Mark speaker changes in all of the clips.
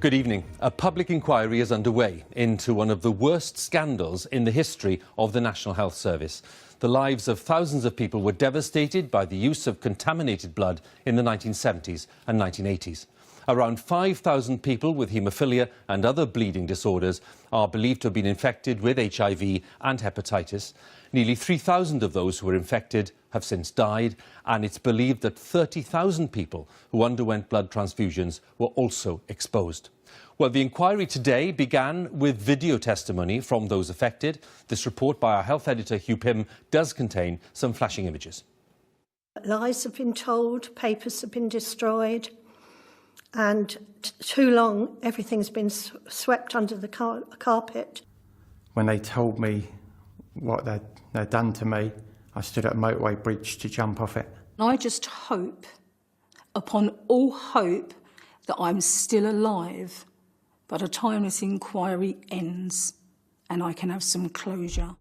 Speaker 1: Good evening. A public inquiry is underway into one of the worst scandals in the history of the National Health Service. The lives of thousands of people were devastated by the use of contaminated blood in the 1970s and 1980s. Around 5,000 people with haemophilia and other bleeding disorders are believed to have been infected with HIV and hepatitis. Nearly 3,000 of those who were infected have since died, and it's believed that 30,000 people who underwent blood transfusions were also exposed. Well, the inquiry today began with video testimony from those affected. This report by our health editor, Hugh Pym, does contain some flashing images.
Speaker 2: Lies have been told, papers have been destroyed, and too long everything's been swept under the carpet.
Speaker 3: When they told me what they'd done to me, I stood at a motorway bridge to jump off it.
Speaker 4: I just hope, upon all hope, that I'm still alive by the time this inquiry ends and I can have some closure.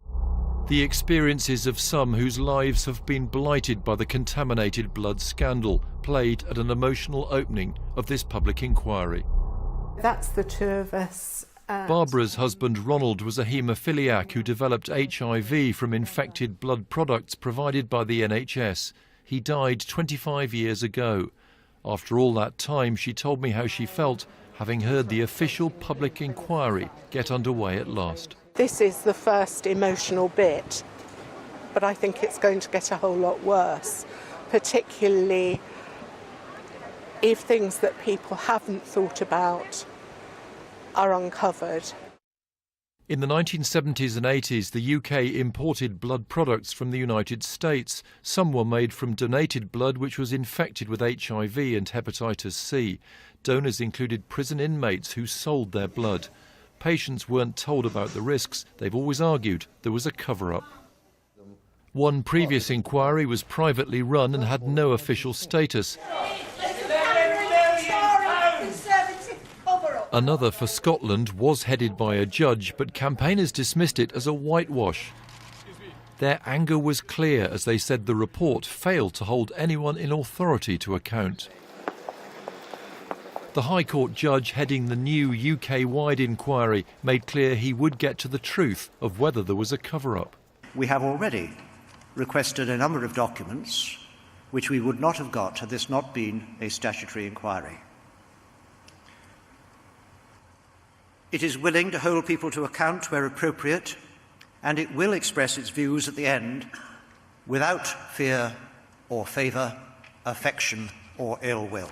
Speaker 5: The experiences of some whose lives have been blighted by the contaminated blood scandal played at an emotional opening of this public inquiry.
Speaker 6: That's the two of us.
Speaker 5: Barbara's husband Ronald was a haemophiliac who developed HIV from infected blood products provided by the NHS. He died 25 years ago. After all that time, she told me how she felt having heard the official public inquiry get underway at last.
Speaker 6: This is the first emotional bit, but I think it's going to get a whole lot worse, particularly if things that people haven't thought about are uncovered.
Speaker 5: In the 1970s and 80s, the UK imported blood products from the United States. Some were made from donated blood which was infected with HIV and hepatitis C. Donors included prison inmates who sold their blood. Patients weren't told about the risks. They've always argued there was a cover-up. One previous inquiry was privately run and had no official status. Another for Scotland was headed by a judge, but campaigners dismissed it as a whitewash. Their anger was clear as they said the report failed to hold anyone in authority to account. The High Court judge heading the new UK-wide inquiry made clear he would get to the truth of whether there was a cover-up.
Speaker 7: We have already requested a number of documents which we would not have got had this not been a statutory inquiry. It is willing to hold people to account where appropriate, and it will express its views at the end without fear or favour, affection or ill will.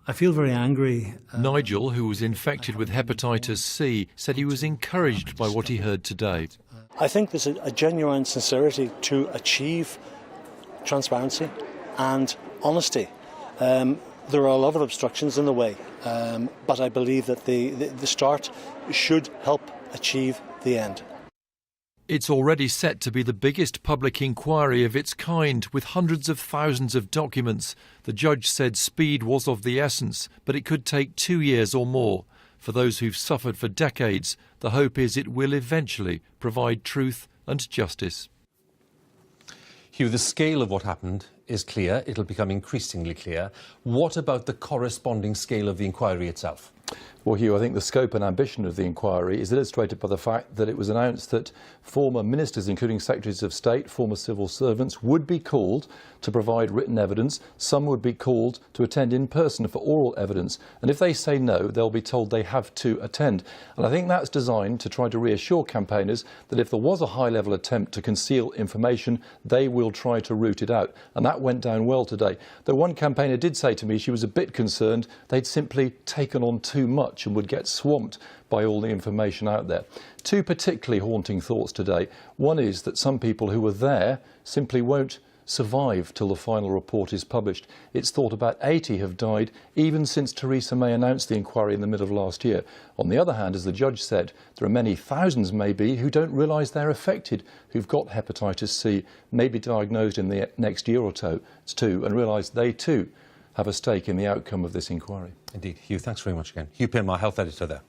Speaker 8: I feel very angry.
Speaker 5: Nigel, who was infected with hepatitis C, said he was encouraged by what he heard today.
Speaker 8: I think there's a genuine sincerity to achieve transparency and honesty. There are a lot of obstructions in the way, but I believe that the start should help achieve the end.
Speaker 5: It's already set to be the biggest public inquiry of its kind, with hundreds of thousands of documents. The judge said speed was of the essence, but it could take 2 years or more. For those who've suffered for decades, the hope is it will eventually provide truth and justice.
Speaker 1: Hugh, the scale of what happened is clear. It'll become increasingly clear. What about the corresponding scale of the inquiry itself?
Speaker 9: Well, Hugh, I think the scope and ambition of the inquiry is illustrated by the fact that it was announced that former ministers, including secretaries of state, former civil servants, would be called to provide written evidence. Some would be called to attend in person for oral evidence. And if they say no, they'll be told they have to attend. And I think that's designed to try to reassure campaigners that if there was a high-level attempt to conceal information, they will try to root it out. And that went down well today. Though one campaigner did say to me she was a bit concerned they'd simply taken on too much and would get swamped by all the information out there. Two particularly haunting thoughts today. One is that some people who were there simply won't survive till the final report is published. It's thought about 80 have died even since Theresa May announced the inquiry in the middle of last year. On the other hand, as the judge said, there are many thousands maybe who don't realise they're affected, who've got hepatitis C, may be diagnosed in the next year or two, and realise they too have a stake in the outcome of this inquiry.
Speaker 1: Indeed. Hugh, thanks very much again. Hugh Pym, our health editor there.